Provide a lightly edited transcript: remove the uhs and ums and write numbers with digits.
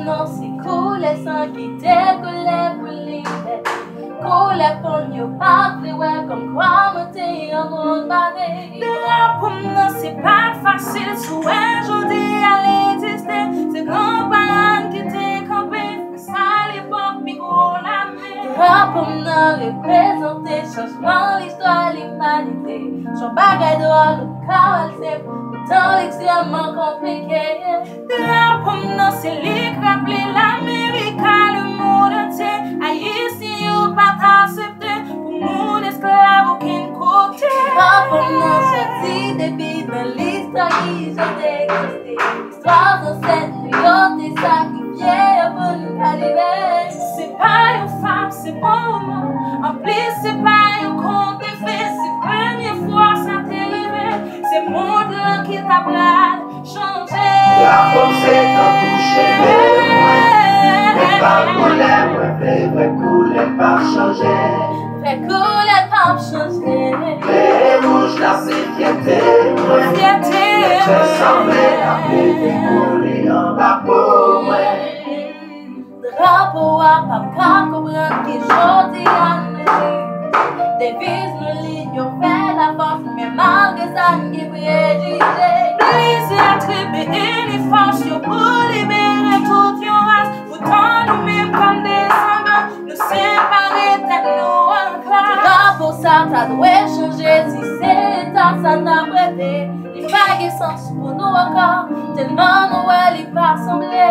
Non, c'est cool, les sang qui décollait pour l'hiver. Cool, les pommes, yo pas plus ouais, comme quoi, me t'es en monde barré. Pour nous, c'est pas facile, soit je dis à l'exister. C'est grand-parents qui t'es campé, ça l'époque, puis gros la mer. Pour nous, représenter changement, l'histoire, l'humanité. J'en bagaille dehors, le cas, c'est pourtant extrêmement compliqué. Pour nous, c'est rappeler l'Amérique, le monde entier. Haïtien, ou pas t'accepter, pour mon esclave, aucun côté. Pour nous, sorti depuis dans l'histoire qui j'ai existé. L'histoire de cette nuit, ça qui vient pour nous arriver. C'est pas une femme, c'est bon moment. En plus, c'est pas un conte de fait. C'est la première fois ça t'est arrivé. C'est mon monde qui t'a changé. La pensée t'a touché, mais pas couler, mais couler pas changer. Fait couler pas changer. Les rouges, la fierté, c'est semblé à bébé couler en bas pour moi. Drapeau à papa, comprendre qui j'en à nous. Devise nous ligne, on fait la force, mais malgré ça, nous qui préjugés. Brise la tribu et les forces, pour libérer toute une race. Pourtant, nous-mêmes comme des sangles, nous séparer de nous en classe. Drapeau ça, t'as doué changer, si c'est l'état, ça n'a prêté. Les vagues sens pour nous encore, tellement nous, elle y pas semblé.